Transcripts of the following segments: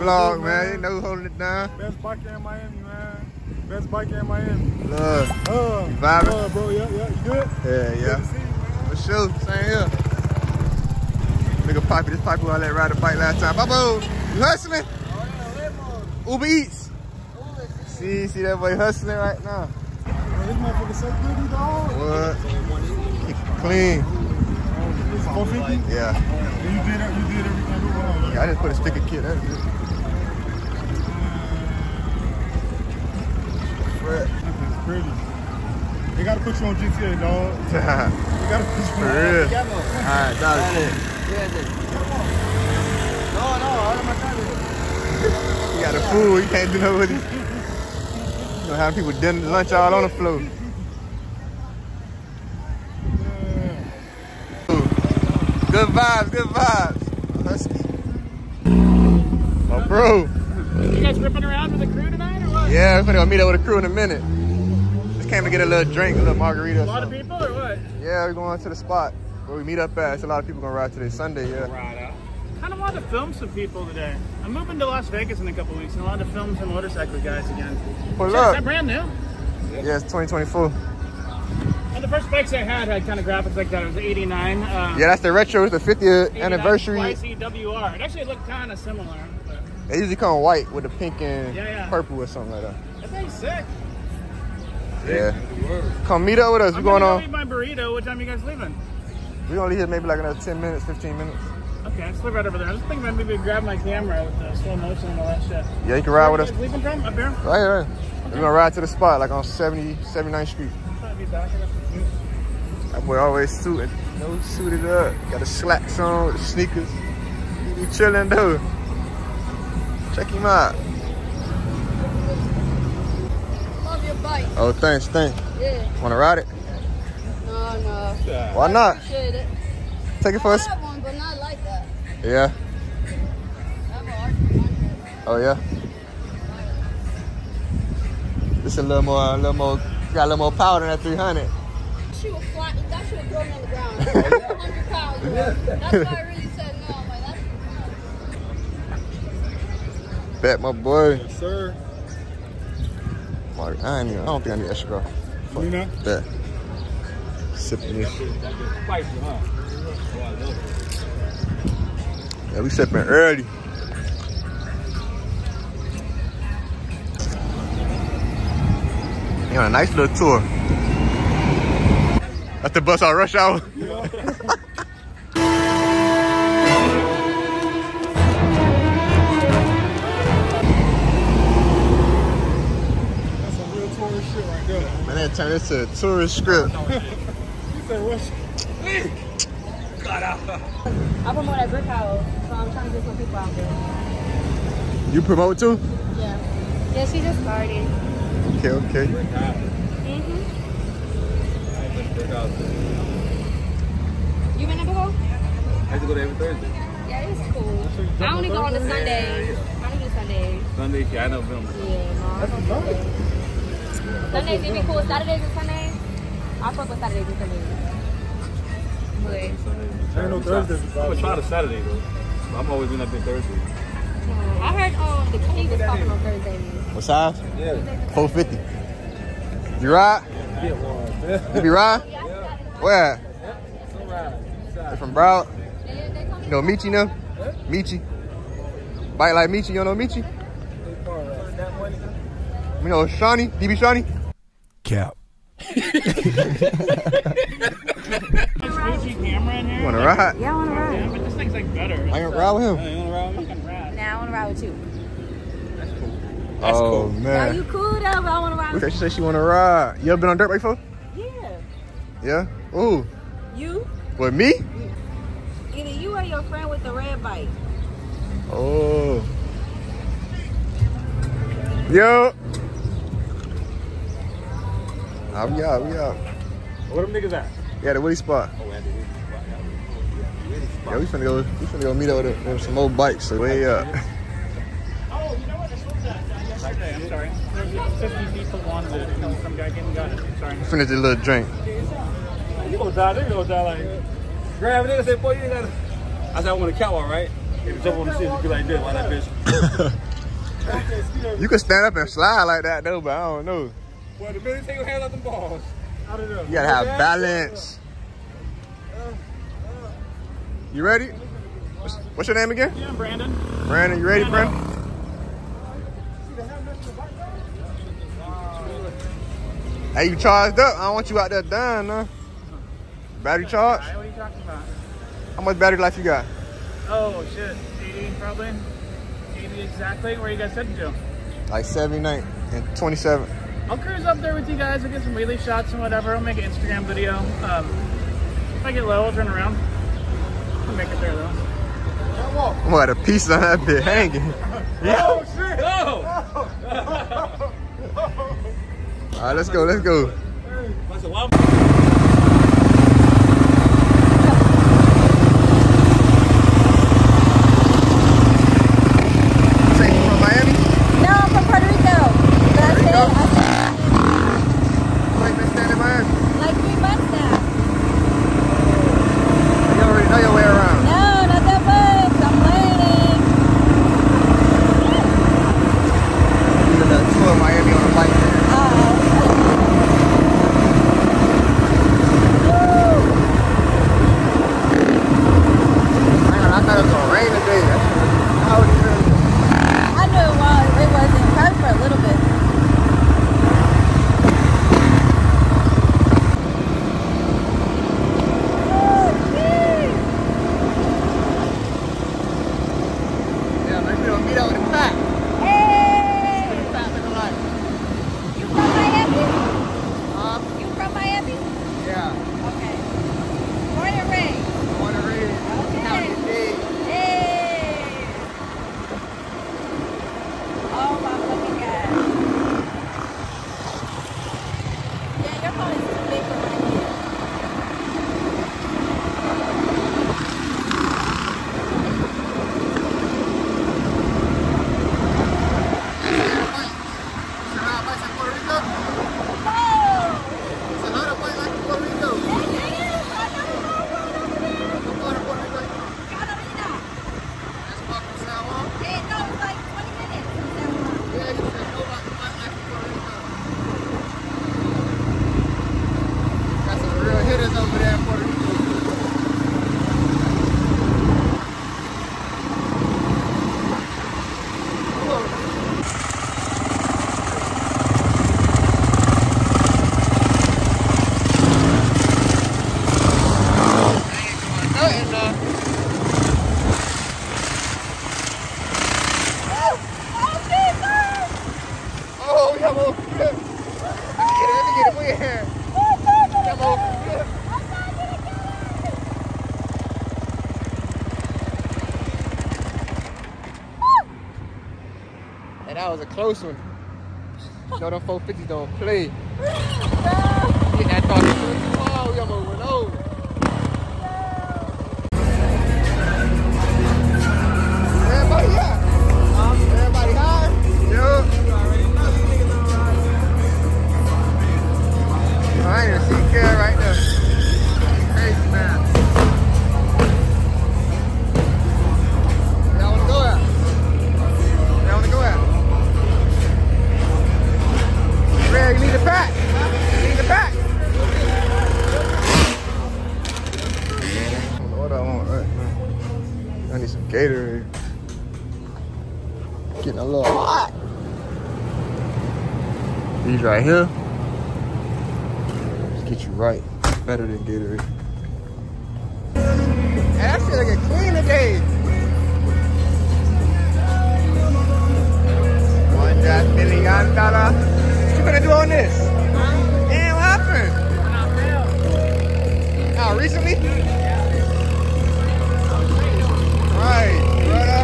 vlog, man. You know who's holding it down. Best biker in Miami, man. Best biker in Miami. Love. Vibing. Love, bro. Yeah, you good? Yeah. Good to see you, man. For sure. Same here. Nigga Poppy, this Poppy who I let ride the bike last time. Babo, you hustling? Oh, yeah, Uber Eats. See that boy hustling right now. This motherfucker so good, dog. What? Clean. 450? Yeah. And you did everything. Yeah, I just put a sticker kit. That's it. That's pretty. They gotta put you on GTA, dog. They gotta put you on. For real. Alright, dog. No, all of my time. You got a fool, you can't do nothing with it. You know how people dinner, lunch all on the floor. Good vibes. Husky. Oh, bro. You guys ripping around with the crew tonight or what? Yeah, we're gonna go meet up with the crew in a minute. Just came to get a little drink, a little margarita. A lot of people or what? Yeah, we're going to the spot where we meet up at. It's a lot of people gonna ride today, Sunday, yeah. Right out. Kind of wanted to film some people today. I'm moving to Las Vegas in a couple weeks and I wanted to film some motorcycle guys again. Pull Is up. that brand new? Yeah, it's 2024. And the first bikes I had kind of graphics like that. It was the 89. Yeah, that's the retro. It's the 50th anniversary. YCWR. It actually looked kind of similar. But They usually come white with the pink and Yeah. purple or something like that. that thing's sick. Yeah. Come meet up with us. We're I'm going gonna on. eat my burrito. What time are you guys leaving? We're gonna leave here maybe like another 10 minutes, 15 minutes. Okay, let's live right over there. I was thinking about maybe grab my camera with the slow motion and all that shit. Yeah, you can ride with us. Where are you guys leaving from? Up here? Right here. We're gonna ride to the spot like on 79th Street. I'll be back in a few. That boy always suited. No, suited up. Got the slacks on, the sneakers. He be chilling though. Check him out. Love your bike. Oh, thanks. Yeah. Wanna ride it? No. Why not? Appreciate it. Take it for us. I have one, but not like that. Yeah. I have an R300. Oh yeah. This a little more, got a little more power than that 300. She was flat. That shit was thrown on the ground. 100 pounds. Bro. That's why I really said no. I'm like, that's Bet my boy. Yes, sir. I don't think I need extra. You know? Bet. Sipping this. Yeah, we sipping early. You on a nice little tour. That's the bus on rush hour. That's some real tourist shit right there. Man, they turned this to a tourist script. You said rush. I promote at Brick House, so I'm trying to get some people out there. You promote too? Yeah. Yeah, she just started. Okay. You been there before? I have to go there every Thursday. Yeah, it's cool. I only go on the Sundays. I only do Sundays. Sunday, yeah, I know film. Yeah, no, I don't do Sundays. Sundays, it'd be cool. Saturdays and Sundays, I fuck with Saturdays and Sundays. But, There ain't no Thursdays. I'm gonna try the Saturday though. I'm always doing that big Thursday. I heard the King is popping on Thursdays. What size? Yeah. 450. You ride? You be ride? Where? You from Broward? You know Michi now? Michi? Bike like Michi, you don't know Michi? You know Shawnee? DB Shawnee? Cap. Fuji camera in here. You wanna ride? Yeah, I want to Yeah, ride. but this thing's like better. I ain't ride with him. Fucking rad. Nah, I want to ride with you. Oh cool. Yeah, man. you cool though, but I want to ride with She said she wanna ride. You ever been on dirt bike before? you. Yeah. Yeah? Ooh. You? With me? Either you or your friend with the red bike. Oh. Yo. We out. Where them niggas at? Yeah, the Woody spot. Yeah, we finna go meet up with some old bikes. So way up. Oh, you know what? This was yesterday. I'm sorry. There's 50 people wanted it. Some guy came and got it. Sorry. Finish this little drink. You gonna die, they gonna die like. Grab it in and say, boy, you ain't gotta. I said, I want a catwalk, right? If you on the seat, you be like this, why that bitch? You can stand up and slide like that though, but I don't know. Well, the minute you take your hands off them balls, out of there. You gotta have balance. You ready? What's your name again? Yeah, I'm Brandon. Brandon, you ready, Brandon? Hey, you charged up. I don't want you out there dying, huh? Battery charge? What are you talking about? How much battery life you got? Oh, shit. 80 probably. 80 exactly. Where you guys heading to? Like 79 and 27. I'll cruise up there with you guys. I'll get some wheelie shots and whatever. I'll make an Instagram video. If I get low, I'll turn around. I'll make it there though. What, the pieces on that bit hanging. Oh, shit! Oh! All right, let's go, let's go. That's a wild. Say you from Miami? No, I'm from Puerto Rico. But I said, You ain't been staying in Miami? like 3 months now. You already know your way around. No, not that much. I'm learning. You did a tour of Miami on a bike. I thought it was gonna rain today. How was it? I knew it wasn't. Probably for a little bit. Yeah, maybe we'll meet up with the pack. Hey! What the pack looking like? You from Miami? Huh? You from Miami? Yeah. Okay. Born and raised. Born and raised. Okay. County Day. Hey! Oh my fucking god. Yeah, your phone is too big for my kid. That was a close one. No, them 450s don't play. Get that dog. Oh, we almost went over. Everybody high? Everybody high? Yeah. I ain't even see Kara right there. Crazy, man. Y'all wanna go at? Y'all wanna go at? Red, you need a pack? You need a pack? I don't know what I want right now. I need some Gatorade. Getting a little hot. These right here. Just get you right. Better than Gatorade. Hey, that shit looking clean today. $1 million. What you gonna do on this? Damn, what happened? Oh, recently? Right, brother.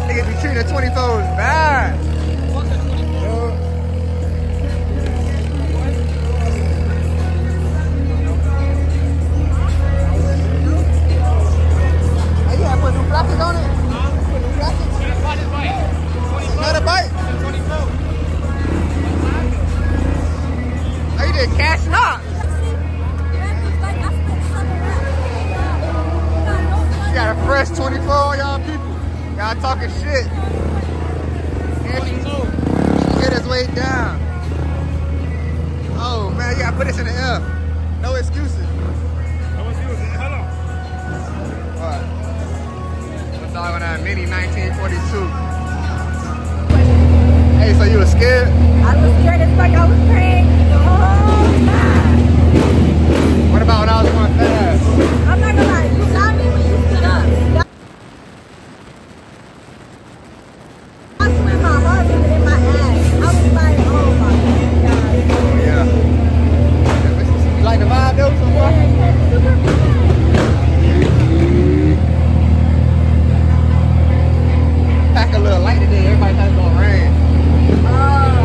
Niggas be treating the 24s bad. Hey, you gotta put new plastic on it? Put new plastic? Another bike? Oh, you did cash knock. You got a fresh 24 on your my people. Y'all talking shit. And she get his way down. Oh man, you gotta put this in the air. No excuses. No excuses. Hold on. What? What's all on that mini 1942? Hey, so you was scared? I was scared as fuck. I was praying the whole time. What about when I was going fast? I'm not gonna lie. You got me when you stood up. That's when my heart was in my ass. I was like, oh my God. Yeah. You like the vibe though so far? Pack a little light today. Everybody thought it was gonna rain.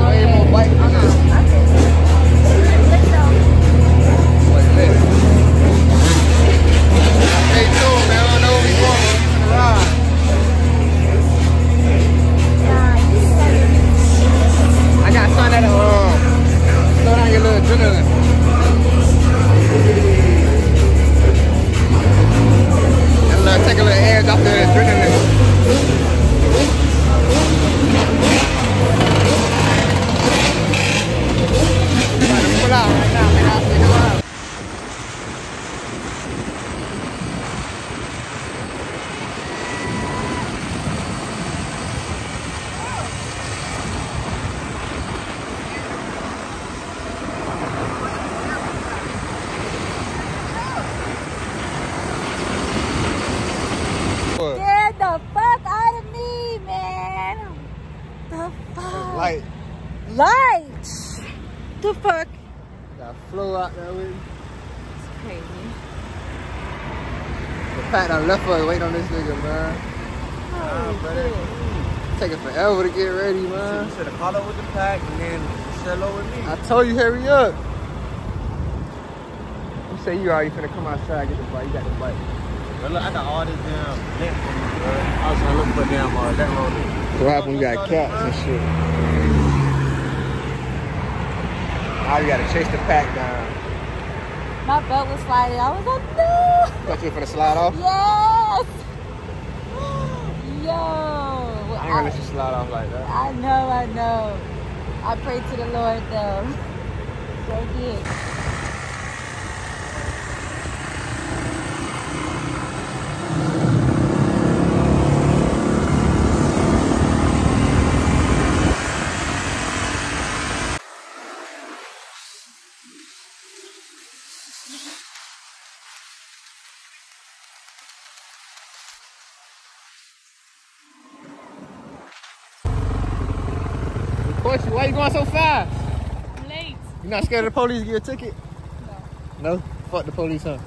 Way more bikes than this. Boy, lit. Stay tuned, man. I don't know where we going, but we finna ride. I got something that'll slow down your little adrenaline. That'll take a little edge off the adrenaline. Pull out right now, man. I'll take it out. Scared the fuck out of me, man. The fuck? Light. Light. The fuck? Got flow out there with you. It's crazy. The pack done left us waiting on this nigga, man. Taking forever to get ready, man. You should have caught up with the pack and then said hello with me. I told you, hurry up. You say you already finna come outside and get the bike. You got the bike. But look, I got all this damn lint from you, bro. I was gonna look for damn that road. So what happened when you got cats and shit? Now you gotta chase the pack down. My butt was sliding. I was like, no. Thought you were finna slide off? Yes. Yo. I ain't gonna let you slide off like that. I know. I prayed to the Lord though. So did. Why you going so fast? I'm late. You not scared of the police to get a ticket? No. No? Fuck the police, huh?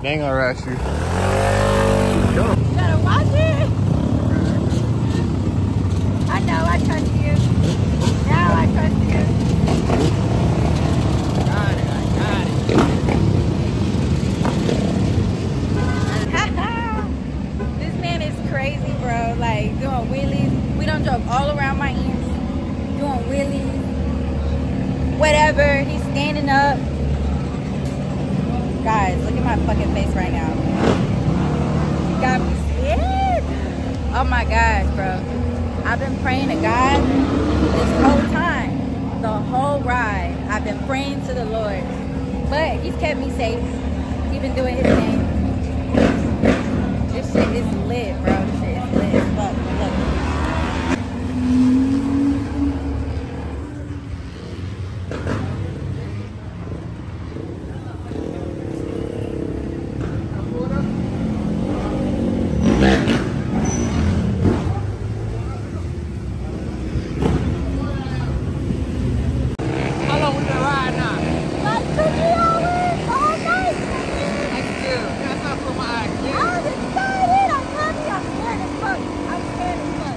They ain't gonna arrest you. You gotta watch it. I know, I trust you. Now I trust you. Got it, I got it. This man is crazy, bro. Like, doing wheelies. We done drove all around Miami. Doing wheelies. Whatever. He's standing up. Guys, look at my fucking face right now. You got me scared. Oh my gosh, bro. I've been praying to God this whole time. The whole ride. I've been praying to the Lord. But he's kept me safe. He's been doing his thing. This shit is lit, bro. This shit is lit as fuck. Look. How long we been riding now? Like 2 hours all night. That's good. That's not for my eye. I was excited. I'm happy. I'm scared as fuck. I'm scared as fuck.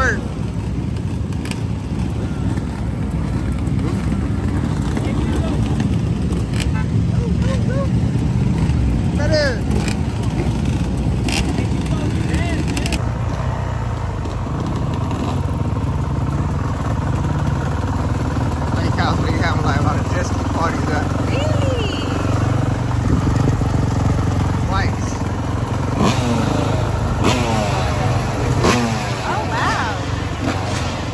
work. That is. Lake House, we having like a lot of jet ski parties there. Really? Twice. Oh, wow.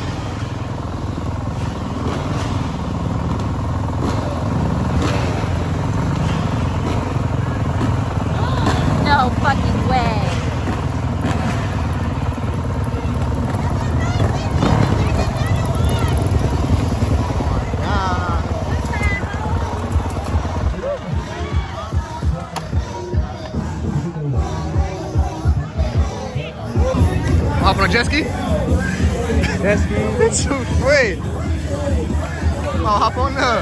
No fucking way. Hop on a jet ski? Jet ski. It's too sweet. Oh, hop on there.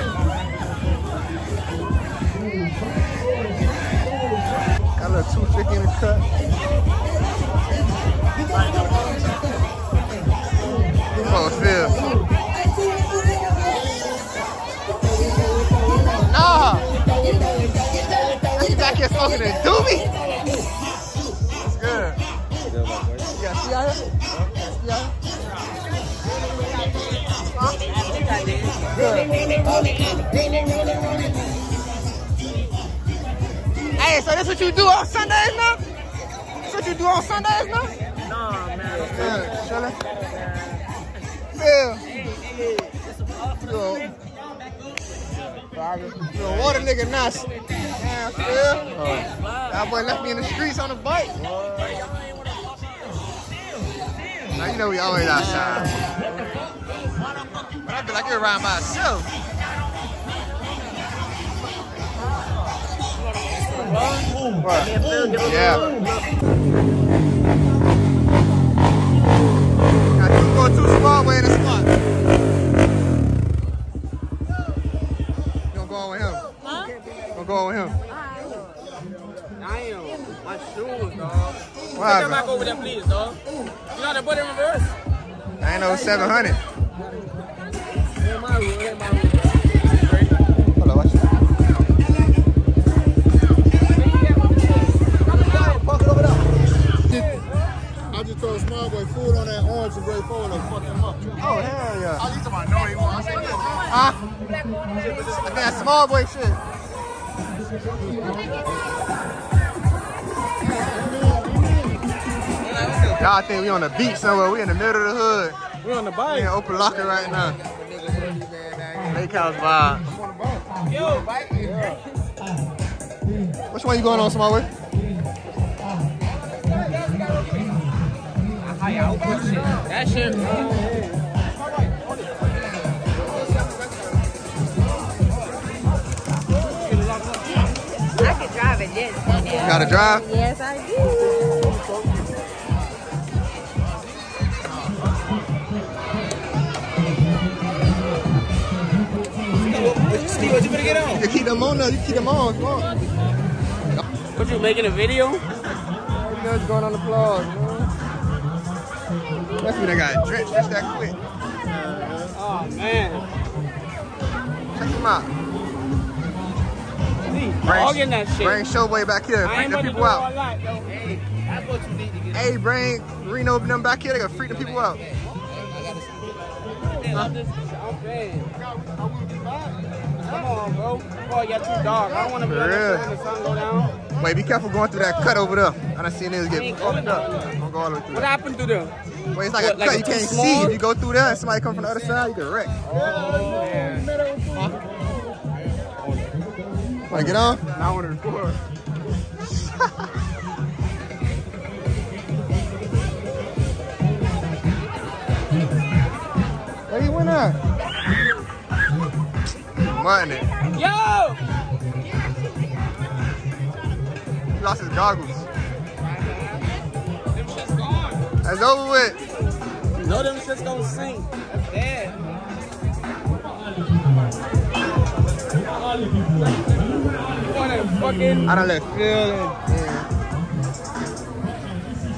Got a little 250 in the cut. Oh, Phil. Nah. You back here smoking a doobie? It's good. Yeah, see out here? See out here? Hey, so that's what you do on Sundays now? That's what you do on Sundays now? No, man. Yeah, chillin'. Phil. You a water nigga now. Yeah, Phil. That boy left me in the streets on the bike. Now you know we always outside. But I feel like you're riding by yourself. What? Yeah. Now you go too small way in the spot. You gonna go on with him? Huh? You gonna go on with him? Damn, my shoes, dog. What Take that happened? back over there, please, dog. You know how to put it in reverse? I ain't no 700. Hit my room, hit my room. Hold on, watch it. I just told Small Boy food on that orange and gray polo, fuck him up. Oh, hell yeah. I used to know he won. I said, Huh? I think that's small boy shit. Y'all think we on the beach somewhere. We in the middle of the hood. We on the We bike. in open locker right now. Lake House vibe. Yo, bike. Yeah. Which one you going on, small boy? That shit. I could drive a jet ski now. You gotta drive? Yes, I do. Steve, what you gonna get on? You can keep them on now. You can keep them on. Come on. What, you making a video? What's going on the vlog, man? That's when I got drenched just that quick. Oh, man. Check him out. See, all getting that shit. Bring Showboy back here. I Freak ain't the about to do people all out. that, though. Hey, that's what you need to get. Hey, bring Reno and them back here. They gonna freak the people out. I'm paying. Come on, bro. Before I get too dark. I don't want to be on the when the sun go down. Wait, be careful going through that cut over there. I done seen niggas get fucked up. Don't go all the way through What there. happened to them? Wait, it's like What, a like cut a you too can't small? see. If you go through there and somebody come from the other side, you can wreck. Oh, man. Wanna get on? I want to record. Where you went at? Mutton it. Yo! He lost his goggles. Them shit's gone. That's over with. You know them shit's gonna sink. That's bad. You want to fucking... I done let Phil in.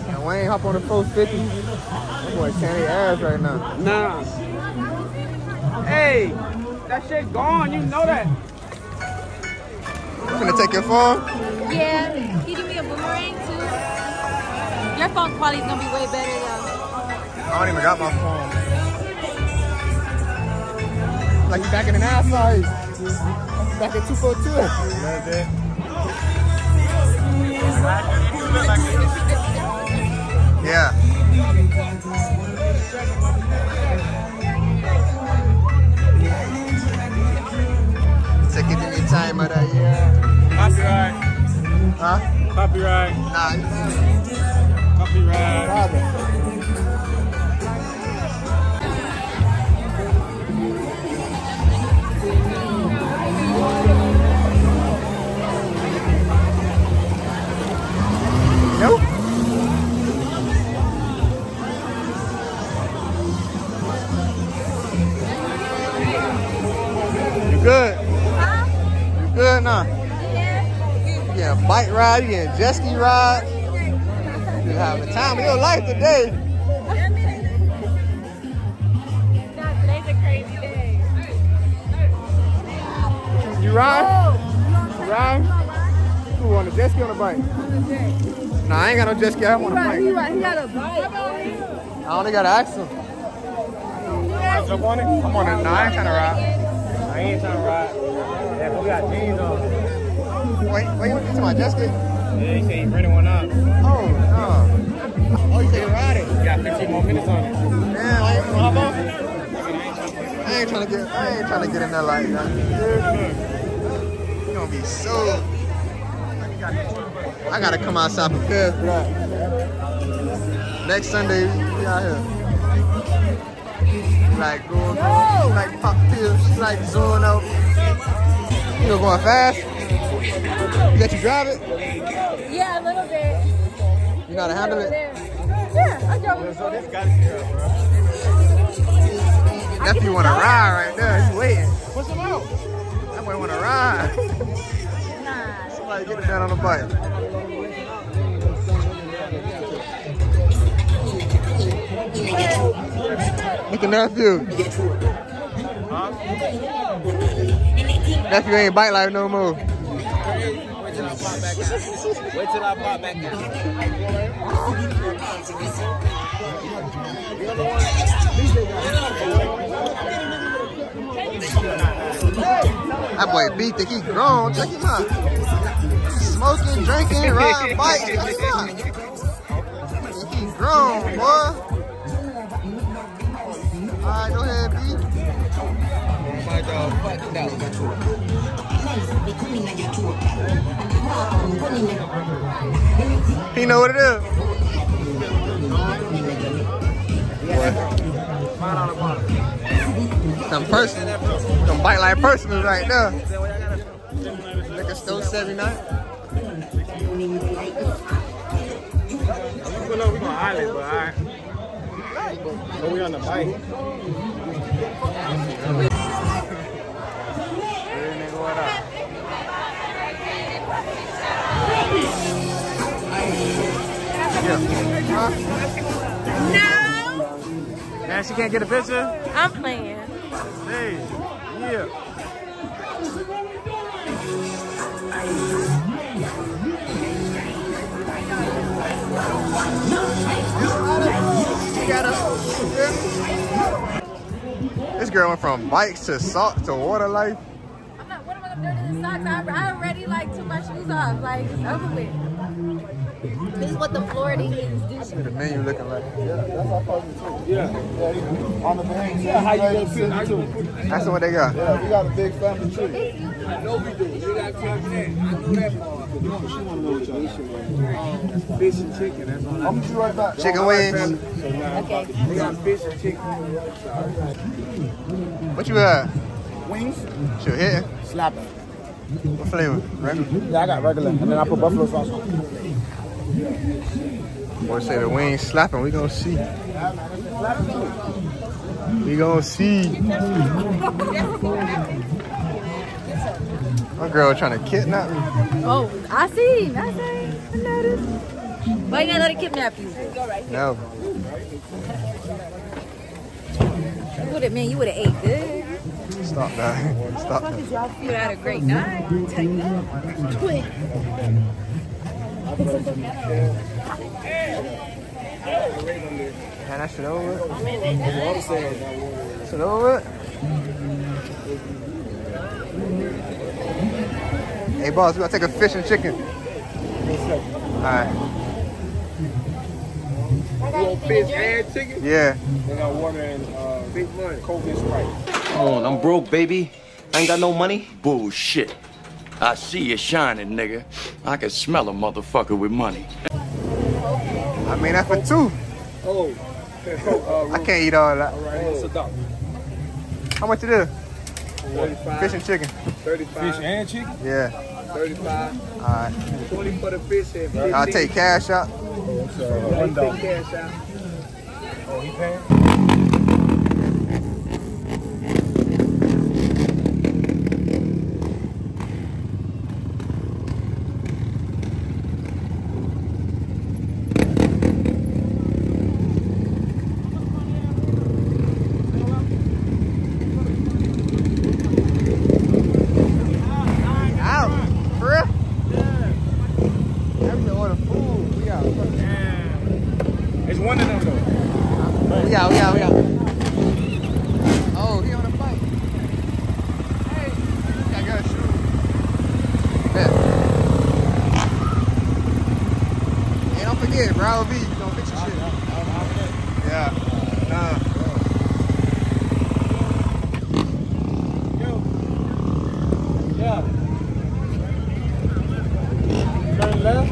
Yeah. Wayne hop on the 450. That boy tearing their ass right now. Nah. Hey, that shit gone. You know that. You finna take your phone? Yeah. Can you give me a boomerang too? Your phone quality's gonna be way better though. I don't even got my phone. Like you back in an ass size. Back at 242. That's it. Yeah. Take it any time of the year. Copyright. Huh? Copyright. Nah. Copyright. Nope. You good? Huh? You good now? Yeah. You getting bike ride, you getting jet ski ride. You having the time of your life today. God, today's a crazy day. You ride? You ride? Who on the jet ski or on the bike? Nah, I ain't got no jet ski, I'm on a bike. He got a bike. I only gotta ask him. Jump on it? I'm on it. Nah, I ain't trying to ride. I ain't trying to ride. Yeah, but we got jeans on. Wait, you looking to my jet ski? Yeah, he said he rented one out. Oh, no. Oh, you can't ride it? You got 15 more minutes on it. Damn, I ain't gonna hop off? I ain't trying to get in there like that. You gonna be so... I gotta come outside prepared for that. Next Sunday, we out here. Like going, like pop pills, like zooming out. You know, going fast. You let you drive it? Yeah, a little bit. You know how to handle it? Yeah, I drove it. So this got to be her, bro. Nephew wanna ride right there. He's waiting. Push him out. That boy wanna ride. Nah. Somebody get it down on the bike. Look at nephew. Nephew ain't bike life no more. Wait till I pop back out. Wait till I pop back out. That boy B think he grown. Check him out. Smoking, drinking, riding bikes. Check him out. Think he grown, boy. Alright, go ahead, B. My dog, fuck that. He know what it is. Some bike like personals right there. Nigga stole 79. We gonna island, but alright. But we on the bike. No. Man, she can't get a picture? I'm playing. Hey, yeah. This girl went from bikes to socks to water life. I'm not, what am I gonna do to the socks? I already like too much shoes off. Like, it's over with. This is what the Floridians do. Look at the menu looking like. Yeah. On the thing. Yeah, how you gonna feel? That's what they got. Yeah, we got a big family tree. I know we do. You got to come in. I know that part. She wanna know what y'all. Fish and chicken, that's all. I'm gonna be right back. Chicken wings. Okay. They got fish and chicken. What you got? Wings? Sure, hitting. Slapping. What flavor? Regular? Yeah, I got regular. And then I put buffalo sauce on. Boy say the wings slapping. We gonna see. We gonna see. My girl trying to kidnap me. Oh, I see. I noticed. Why you gotta let it kidnap you? No. You would have, man, you would have ate good. Stop that. Stop that. You would have had a great night. Man, that shit over. Shit over. Hey, boss, we gotta take a fish and chicken. Alright. You want fish and chicken? Yeah. They got water and big money. Cold and Sprite. Come on, I'm broke, baby. I ain't got no money. Bullshit. I see you shining, nigga. I can smell a motherfucker with money. I mean, that's for two. Oh. I can't eat all that. All right, it's $1. How much it is? 35. Fish and chicken. 35. Fish and chicken? Yeah. 35. Alright. 20 for the fish and 50. I'll take cash out. $1. Cash out. Oh, he paying? One of them though. We out. Oh, he on a bike. Hey, I got a shoe. Yeah. Hey, don't forget, Bravo V, you gonna fix your shit. Yeah. Yeah. Turn left.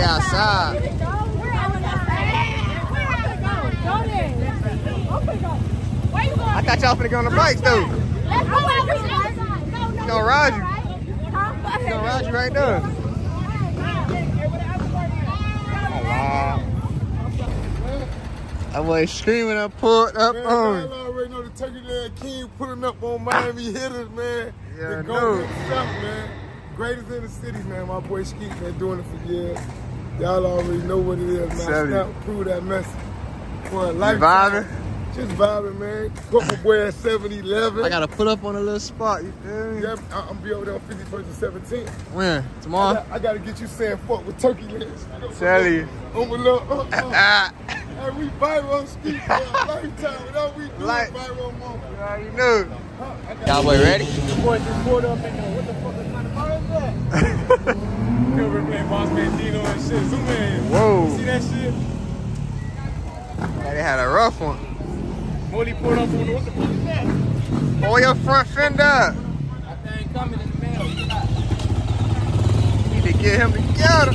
Outside. I thought y'all finna go on the bikes though. He's gonna ride you. He's gonna ride you right there. I was screaming, I pulled up man, on. I already know the Turkey Land King putting up on Miami hitters, man. Yeah, the go stuff, man. Greatest in the city, man. My boy Skeet been doing it for years. Y'all already know what it is, man. Snap, prove that message. For a lifetime. Vibing? Just vibing, man. Got my boy at 7-Eleven. I gotta put up on a little spot, you feel me? Yeah, I'm gonna be over there on 51st and 17th. When? Tomorrow? I gotta get you saying fuck with Turkey Lands. Tell you. Overlook. Hey, we viral on Skeet for a lifetime. Without we do viral moment. You know. Y'all boy ready? The boy just pulled up and what the fuck kind of car is that? We're playing Boss Man Dino and shit. Zoom in. Whoa. You see that shit? Yeah, they had a rough one. Molly pulled up on what the fuck is that? Oh, your front fender. That thing coming in the mail. Need to get him together.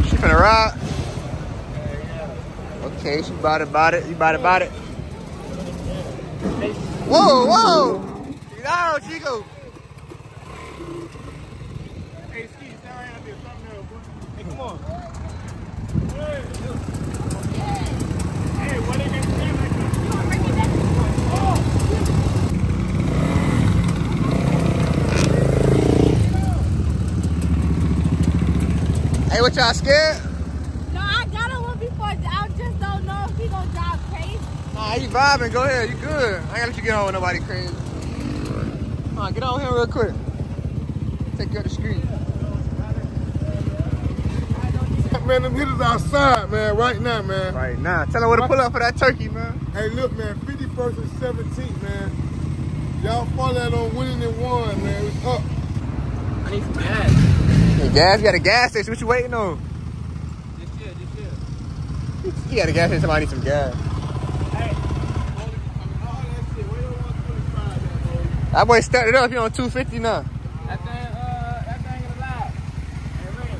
She finna ride? Okay, she bought it. You bought it. Whoa! Get out, Chico. Hey, Ski, stand right out there. Thumbnail, bro. Hey, come on. Hey, what they gonna stand like that? You gonna bring me back? Hey, what y'all scared? No, I got a one before. I just don't know if he gonna drive crazy. Nah, you vibing. Go ahead. You good. I ain't gotta let you get on with nobody crazy. Come on, get on here real quick. Take you up the street. Man, them hitters outside, man, right now, man. Right now. Tell her where to pull up for that turkey, man. Hey, look, man, 51st and 17th, man. Y'all follow that on winning and one, man. It's up. I need some gas. Hey, gas? You got a gas station. What you waiting on? Just here. You got a gas station. Somebody need some gas. Hey, all that shit. Where you want 25 at, bro? That boy started it up. He on 250 now. That thing is alive. Hey, ready.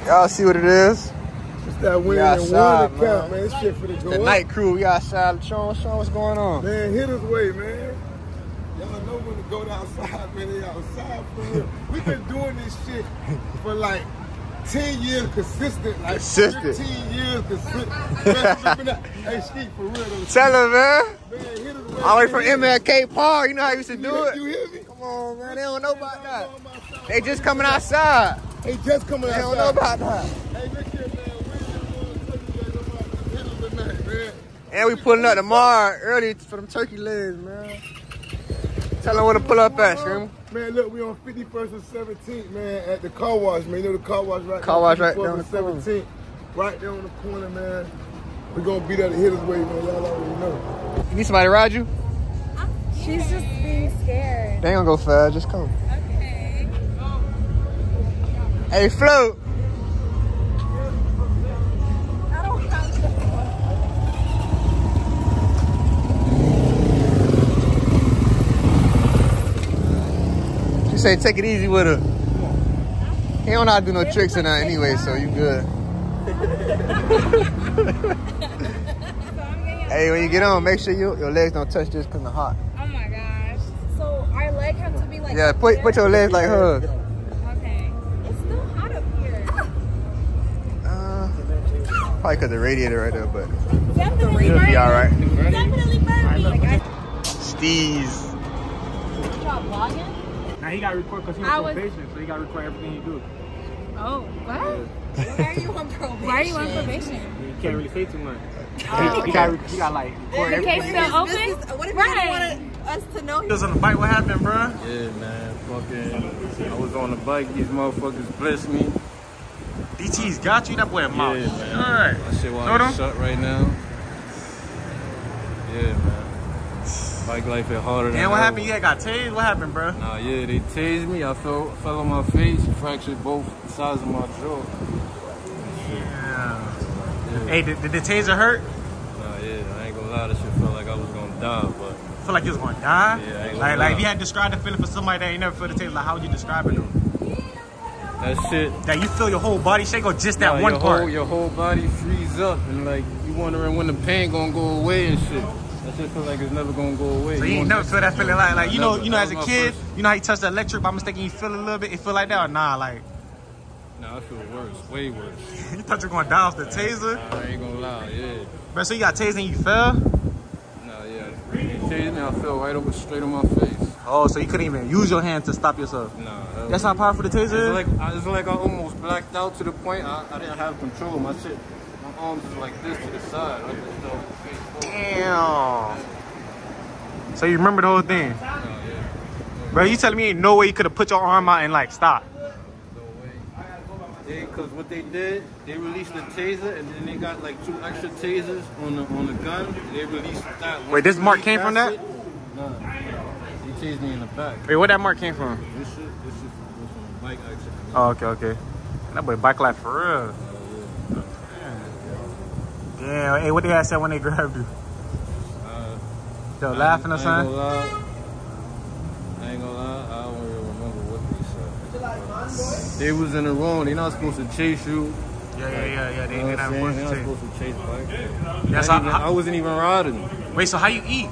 Y'all see what it is? that winning and one to count, man. This shit for the go The up. night crew, we outside. Sean, what's going on? Man, hit us way, man. Y'all know when to go outside, man. They outside for real. We've been doing this shit for like 10 years consistent. Like 15 years consistent. Hey, Skeet, for real though. Tell him, man. Man, hit us way. All the way from MLK Park. You know how you used to do it? You hear me? Come on, man. They don't know about that. They just coming outside. They just coming outside. They don't know about that. Hey, look here, man. Hit us tonight, man. And we pulling up tomorrow early for them turkey legs, man. Tell them where to pull up at, Screamer. Man, look, we on 51st and 17th, man, at the car wash, man. You know the car wash right Car wash right there on the 17th. Right there on the corner, man. We're going to be there to hit us way, man. Y'all already know. You need somebody to ride you? She's just being scared. They ain't gonna go fast, just come. Okay. Hey, Float. I don't have to. She say take it easy with her. He don't know how to do no tricks in that anyway, so you good. Hey, when you get on, make sure your legs don't touch this because it's hot. Oh my gosh. So our leg have to be like. Yeah, put your legs like hers. Okay. It's still hot up here. Probably because the radiator right there, but Definitely it'll be all right. Definitely burn me. Steez. Y'all vlogging? Now he got to record because he's on probation, so he got to record everything he do. Oh, what? Why are you on probation? Why are you on probation? You can't really say too much. He got like record The case everything. still open? What if you wanted us to know? He was on the bike, what happened, bro? Yeah, man, fucking, I was on the bike, these motherfuckers blessed me. DT's got you? That boy a mouth. Yeah, man. Alright. That shit was shut right now. Yeah, man. Bike life is harder than And what ever. happened? You got tased? What happened, bro? Nah, yeah, they tased me. I fell on my face, fractured both sides of my jaw. Yeah. Hey, did the taser hurt? Nah, yeah, I ain't gonna lie, that shit felt like I was gonna die, but... Feel like you was gonna die? Yeah, I ain't gonna like lie. if you had described the feeling for somebody that ain't never felt the taser, like how would you describe it though? That shit... That you feel your whole body shake or just that one part? Your whole body freeze up and like, you wondering when the pain gonna go away and shit. That shit feel like it's never gonna go away. So you ain't never feel that feeling like you know as a That was my kid, first- you know how you touch the electric by mistake and you feel a little bit, it feel like that or nah, like Nah, I feel worse, way worse. you thought you were gonna die off the taser? I ain't gonna lie, yeah. Bro, so you got tased and you fell? Nah, yeah. They tased me, I fell right over straight on my face. Oh, so you couldn't even use your hand to stop yourself? Nah. That's how powerful the taser is? It's like I almost blacked out to the point I didn't have control of my shit. My arms was like this to the side. I just fell face forward. Damn. So you remember the whole thing? Nah, yeah. Bro, you telling me ain't no way you could have put your arm out and like stop? No way. Because what they did, they released the taser and then they got like 2 extra tasers on the gun. They released that. Wait, this mark came from that? Nah. They tased me in the back. Wait, where that mark came from? This shit was from a bike accident. Oh, okay. That boy bike life for real. Yeah, hey, what they had said when they grabbed you? They were laughing or something? I ain't gonna lie, I don't really remember what they said. They was in the wrong, they not supposed to chase you. Yeah, they You know ain't what I'm saying? They not chase. supposed to chase bike. That's I wasn't even riding. Wait, so how you eat?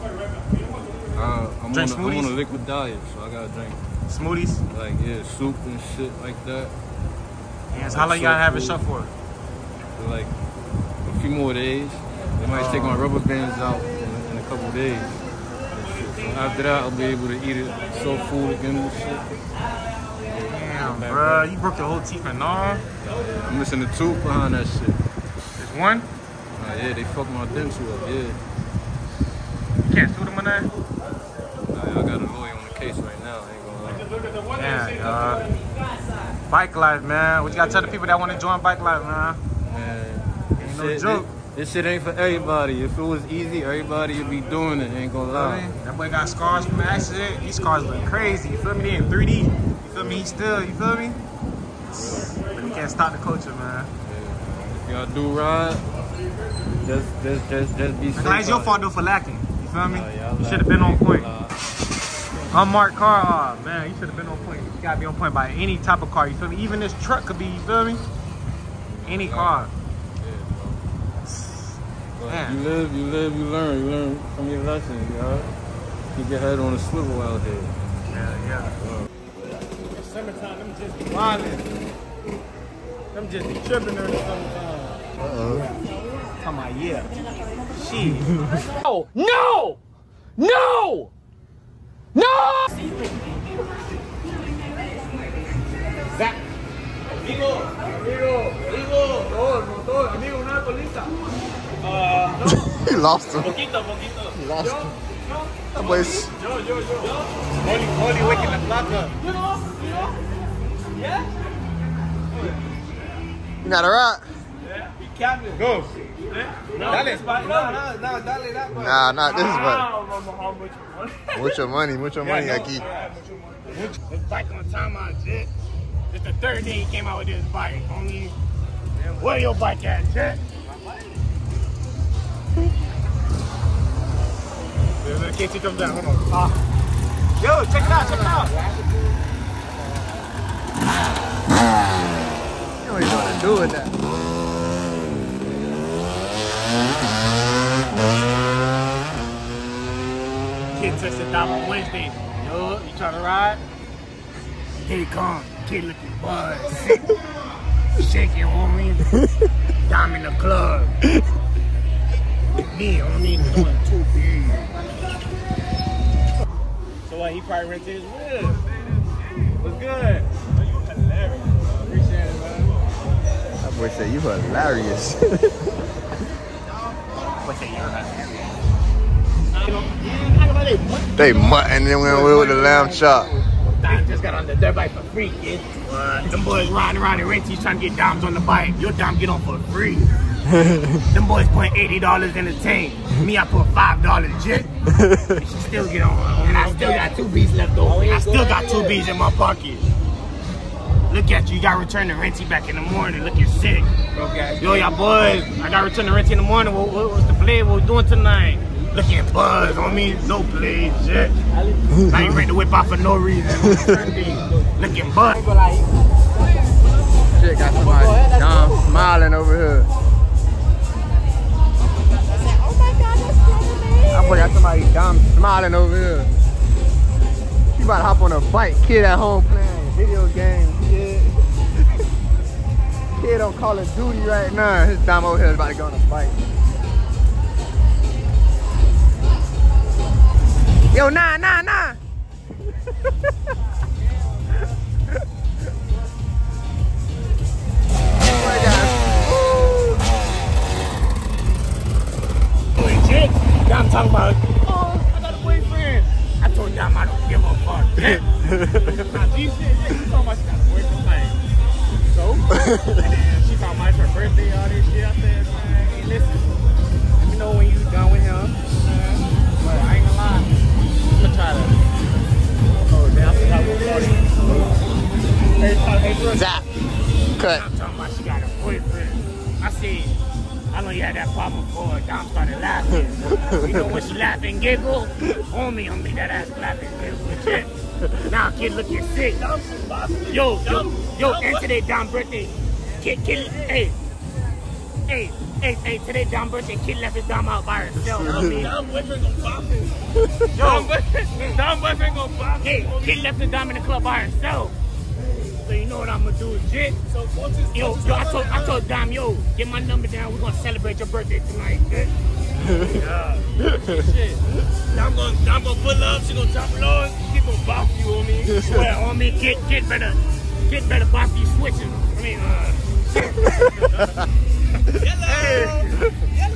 I'm Drink on smoothies? a liquid diet, so I gotta drink Smoothies? like soup and shit like that. Yeah, so how long you gotta have it shut for? For like a few more days. They might take my rubber bands out in a couple days. So after that, I'll be able to eat it soft food again and shit. Damn, bro, you broke your whole teeth and all? I'm missing the tooth behind that shit. There's one? Yeah, they fucked my dental up, yeah. You can't sue them on that? I got a lawyer on the case right now, I ain't gonna lie. Yeah, bike life, man. What you gotta tell the people that want to join bike life, man? Man, Ain't no joke. This shit ain't for everybody. If it was easy, everybody would be doing it, ain't gonna lie. That boy got scars from the accident. These scars look crazy, you feel me? They in 3D. You feel me? He's still, you feel me? But you can't stop the culture, man. If y'all do ride, just be safe. It's your fault though for lacking. You feel me? Yeah, You should have been on point. Unmarked car, oh man, you should have been on point. You gotta be on point by any type of car, you feel me? Even this truck could be, you feel me? Any car. Yeah. You live, you learn. You learn from your lessons, y'all. Keep your head on a swivel out here. Yeah. It's summertime, them just be wildin'. Them just be tripping during the summertime. Come on, yeah. Shit. Oh, no! No! No! Zach. Amigo. Amigo, una colita. He lost him. Poquito. He lost him. That boy's... Yo. Holy waking the block up. You know? Yeah? You got a ride? Yeah. Be captain. Go. No, dale. No, dale that one. Nah, not this one. How Mucho money aquí. This bike on time out, shit. It's the third day he came out with this bike, homie. Where your bike at, shit? In case he comes down, hold on. Yo, check it out. You don't even know what to do with that. Kid tested down on Wednesday. Yo, you trying to ride? Here he come. Kid looking buzz. Shaking, homie. Dime in the club. With me, homie, doing 2 big. So what, he probably rented his whip. What's good? Oh, you hilarious. Appreciate it, man. That boy said you hilarious. What's that, you're hilarious. They mutt and then went with the lamb chop. Dime just got on the dirt bike for free, kid. Them boys riding around in renties trying to get dimes on the bike. Your dime get on for free. Them boys put $80 in the tank. Me, I put $5 jit. And she still get on. And I still got 2 B's left over. I still got 2 B's in my pocket. Look at you. You got to return the rentie back in the morning. Looking sick. Yo, y'all boys. I got to return the rentie in the morning. What's the play? What we doing tonight? Looking buzz on me. No play, shit. I ain't ready to whip out for no reason. Looking buzz. Shit, got somebody smiling over here. I got somebody smiling over here. She about to hop on a bike. Kid at home playing video games. Kid on Call of Duty right now. His dime over here is about to go on a bike. Yo, nah. Legit. I'm talking about, oh, I got a boyfriend. I told Dom I don't give a fuck. Now, she said, yeah, she talking about she got a boyfriend. Like, so? And then she talking about it's her birthday, all this shit. I said, man, hey, listen. Let me know when you done with him. But I ain't gonna lie. I'm gonna try to. Oh, damn, I forgot what party. Zap. Cut. I'm talking about she got a boyfriend. I said, I know you had that problem before. Dom started laughing. You know when she laugh and giggle? Homie, that ass laughing and giggle. Legit. Now, kid looking sick. Yo, and today Dom's birthday. Kid, hey, today Dom's birthday. Kid left his Dom out by herself. Dom's boyfriend gonna pop him. Dom's boyfriend gonna pop him. Hey, kid left the Dom in the club by herself. So you know what I'm gonna do, legit. Yo, I told Dom, yo, get my number down. We're gonna celebrate your birthday tonight, shit. Yeah. Shit. Dom gonna pull up. She gonna drop it on. She gonna bop you on me. Swear on me, kid better bop you switching. I mean,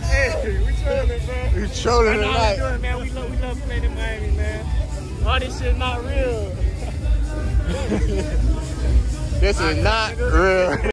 Hey, we trolling, man. We trolling tonight. Man, we love playing in Miami, man. All this shit not real. This is not real.